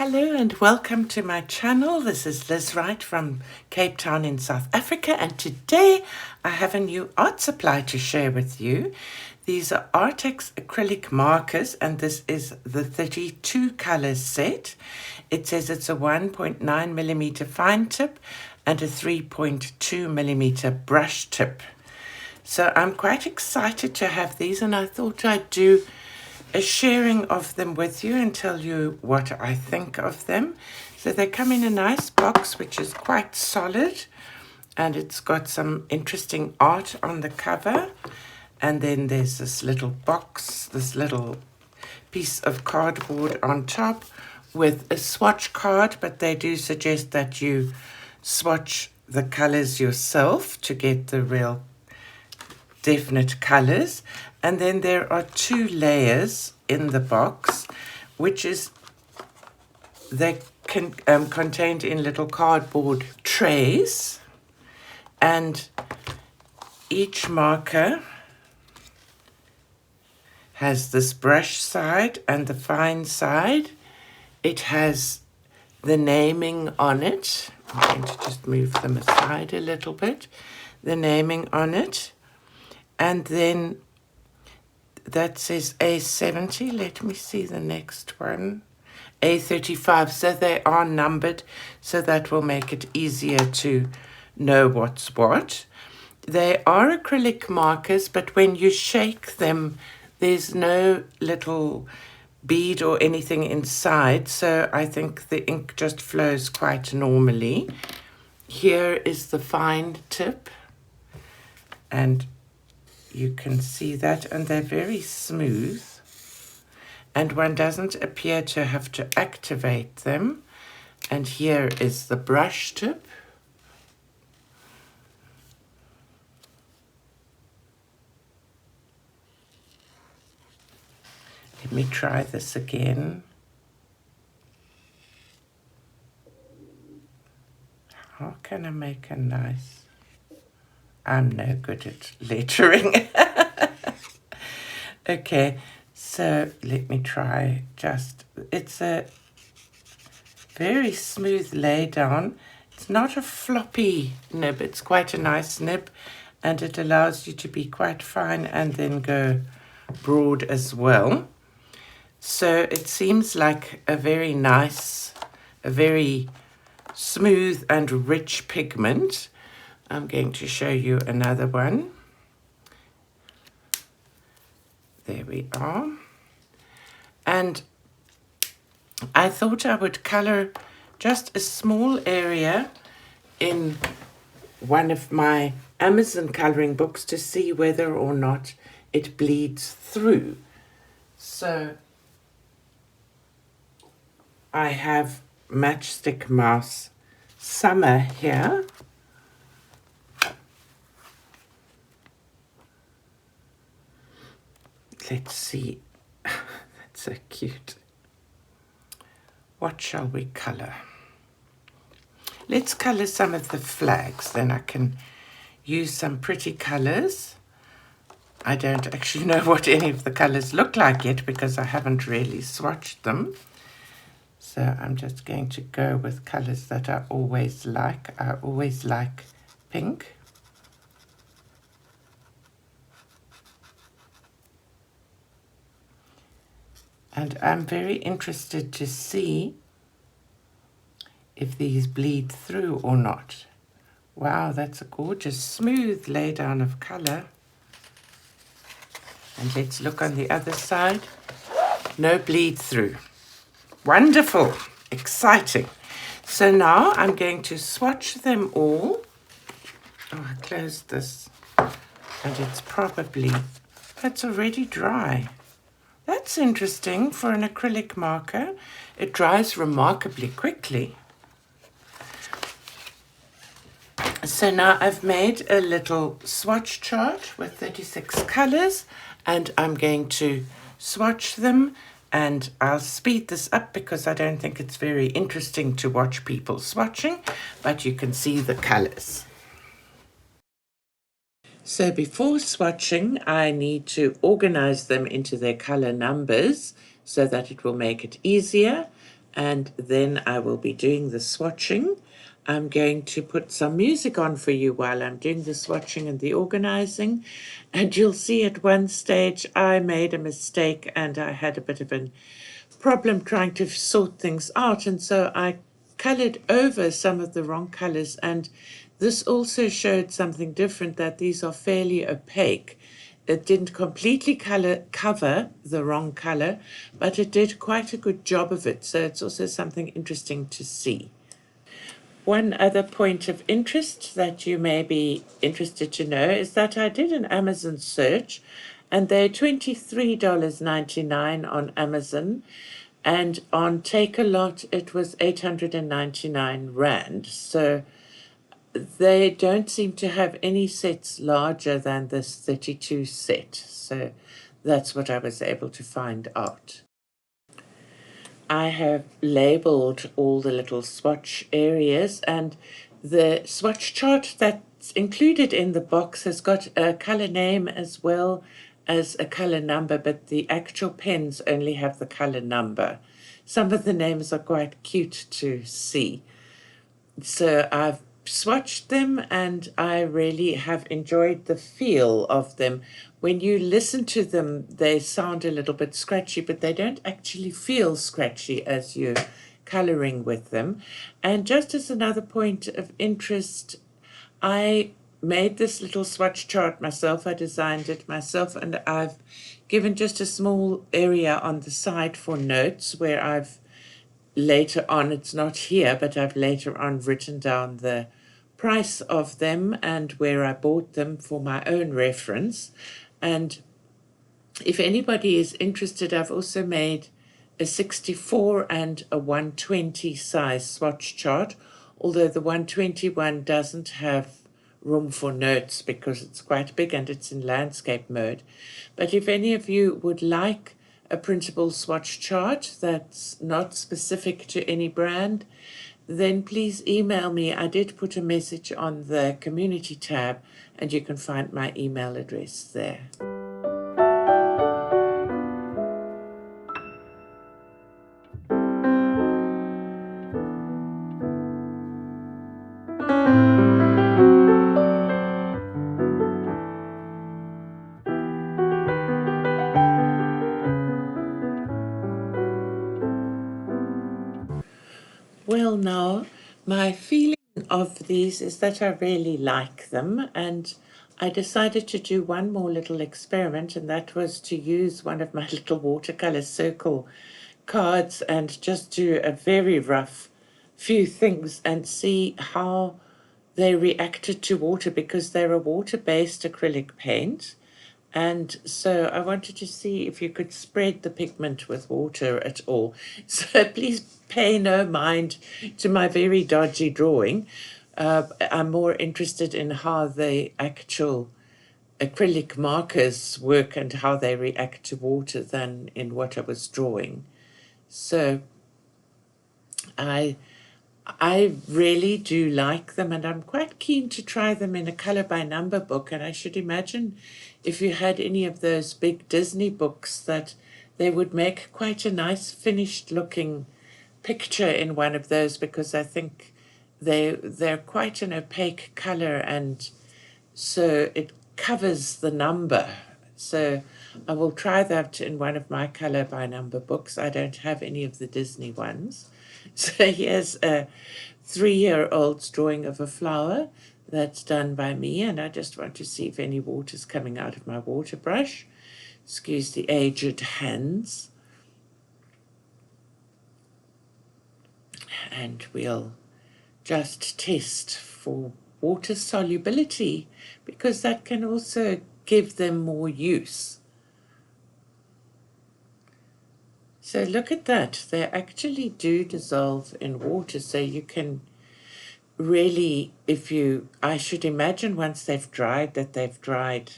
Hello and welcome to my channel. This is Liz Wright from Cape Town in South Africa, and today I have a new art supply to share with you. These are Arrtx Acrylic Markers, and this is the 32 color set. It says it's a 1.9 millimeter fine tip and a 3.2 millimeter brush tip. So I'm quite excited to have these, and I thought I'd do a sharing of them with you and tell you what I think of them. So they come in a nice box which is quite solid, and it's got some interesting art on the cover, and then there's this little box, this little piece of cardboard on top with a swatch card, but they do suggest that you swatch the colors yourself to get the real definite colors. And then there are two layers in the box, which is contained in little cardboard trays, and each marker has this brush side and the fine side. It has the naming on it. I'm going to just move them aside a little bit. The naming on it. And then that says A70. Let me see the next one. A35. So they are numbered, so that will make it easier to know what's what. They are acrylic markers, but when you shake them, there's no little bead or anything inside. So I think the ink just flows quite normally. Here is the fine tip, and you can see that, and they're very smooth, and one doesn't appear to have to activate them. And here is the brush tip. Let me try this again. How can I make a nice... I'm no good at lettering. Okay, so let me try just... It's a very smooth lay down. It's not a floppy nib. It's quite a nice nib, and it allows you to be quite fine and then go broad as well. So it seems like a very nice, a very smooth and rich pigment. I'm going to show you another one. There we are. And I thought I would color just a small area in one of my Amazon coloring books to see whether or not it bleeds through. So I have Matchstick Mouse Summer here. Let's see. That's so cute. What shall we color? Let's color some of the flags, then I can use some pretty colors. I don't actually know what any of the colors look like yet because I haven't really swatched them. So I'm just going to go with colors that I always like. I always like pink. And I'm very interested to see if these bleed through or not. Wow, that's a gorgeous smooth lay down of color. And let's look on the other side. No bleed through. Wonderful, exciting. So now I'm going to swatch them all. Oh, I closed this, and it's already dry. That's interesting for an acrylic marker. It dries remarkably quickly. So now I've made a little swatch chart with 36 colors, and I'm going to swatch them, and I'll speed this up because I don't think it's very interesting to watch people swatching, but you can see the colors. So before swatching, I need to organize them into their color numbers so that it will make it easier. and then I will be doing the swatching. I'm going to put some music on for you while I'm doing the swatching and the organizing, and you'll see at one stage I made a mistake and I had a bit of a problem trying to sort things out, and so I colored over some of the wrong colors, and this also showed something different, that these are fairly opaque. It didn't completely cover the wrong color, but it did quite a good job of it, so it's also something interesting to see. One other point of interest that you may be interested to know is that I did an Amazon search, and they're $23.99 on Amazon, and on Takealot it was 899 Rand. So they don't seem to have any sets larger than this 32 set. So that's what I was able to find out. I have labeled all the little swatch areas, and the swatch chart that's included in the box has got a color name as well as a color number, but the actual pens only have the color number. Some of the names are quite cute to see. So I've swatched them and I really have enjoyed the feel of them. When you listen to them, they sound a little bit scratchy, but they don't actually feel scratchy as you're coloring with them. And just as another point of interest, I made this little swatch chart myself. I designed it myself, and I've given just a small area on the side for notes where I've later on, it's not here, but I've later on written down the price of them and where I bought them for my own reference. And if anybody is interested, I've also made a 64 and a 120 size swatch chart, although the 121 doesn't have room for notes because it's quite big and it's in landscape mode. But if any of you would like a printable swatch chart that's not specific to any brand, then please email me. I did put a message on the community tab, and you can find my email address there. Well, now, my feeling of these is that I really like them, and I decided to do one more little experiment, and that was to use one of my little watercolor circle cards and just do a very rough few things and see how they reacted to water, because they're a water-based acrylic paint. And so I wanted to see if you could spread the pigment with water at all. So please pay no mind to my very dodgy drawing. I'm more interested in how the actual acrylic markers work and how they react to water than in what I was drawing. So I really do like them, and I'm quite keen to try them in a color by number book. And I should imagine if you had any of those big Disney books that they would make quite a nice finished looking picture in one of those, because I think they're quite an opaque color, and so it covers the number. So I will try that in one of my color by number books. I don't have any of the Disney ones. So here's a 3-year-old's drawing of a flower that's done by me, and I just want to see if any water's coming out of my water brush. Excuse the aged hands. And we'll just test for water solubility, because that can also give them more use. So look at that, they actually do dissolve in water, so you can really, I should imagine once they've dried that they've dried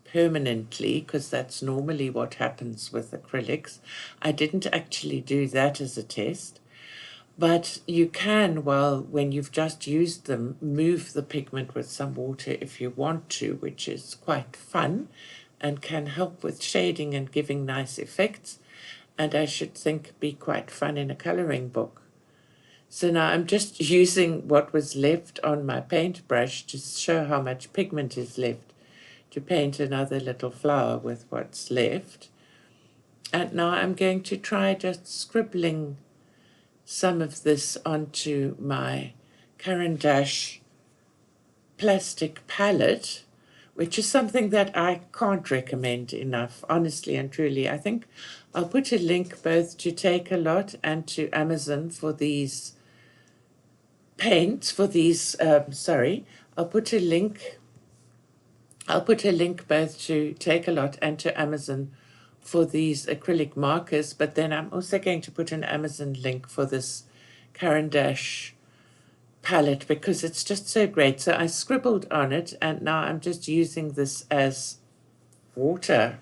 permanently, because that's normally what happens with acrylics. I didn't actually do that as a test, but you can, when you've just used them, move the pigment with some water if you want to, which is quite fun and can help with shading and giving nice effects. and I should think be quite fun in a colouring book. So now I'm just using what was left on my paintbrush to show how much pigment is left to paint another little flower with what's left. And now I'm going to try just scribbling some of this onto my Caran d'Ache plastic palette, which is something that I can't recommend enough, honestly and truly. I think I'll put a link both to Takealot and to Amazon for these paints, for these, I'll put a link both to Takealot and to Amazon for these acrylic markers, but then I'm also going to put an Amazon link for this Caran d'Ache palette because it's just so great. So I scribbled on it, and now I'm just using this as watercolor.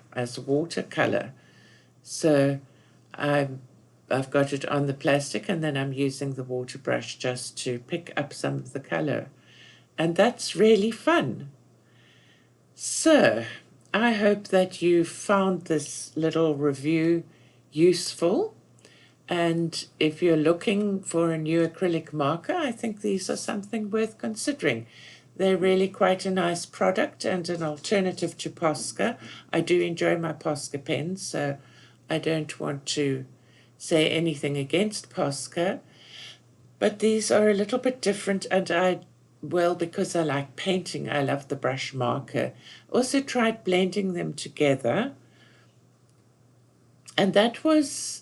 So I've got it on the plastic, and then I'm using the water brush just to pick up some of the color, and that's really fun. So I hope that you found this little review useful. And if you're looking for a new acrylic marker, I think these are something worth considering. They're really quite a nice product and an alternative to Posca. I do enjoy my Posca pens, so I don't want to say anything against Posca. But these are a little bit different, and because I like painting, I love the brush marker. Also tried blending them together, and that was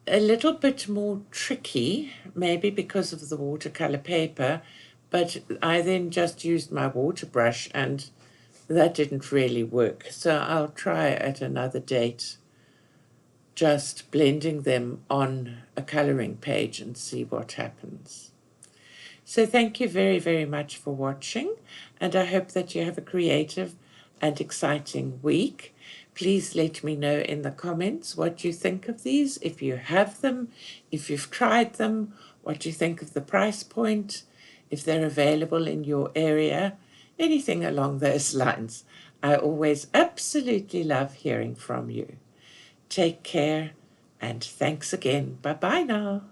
a little bit more tricky, maybe because of the watercolor paper, but I then just used my water brush and that didn't really work. So I'll try at another date just blending them on a coloring page and see what happens. So thank you very, very much for watching, and I hope that you have a creative and exciting week. Please let me know in the comments what you think of these, if you have them, if you've tried them, what you think of the price point, if they're available in your area, anything along those lines. I always absolutely love hearing from you. Take care, and thanks again. Bye-bye now.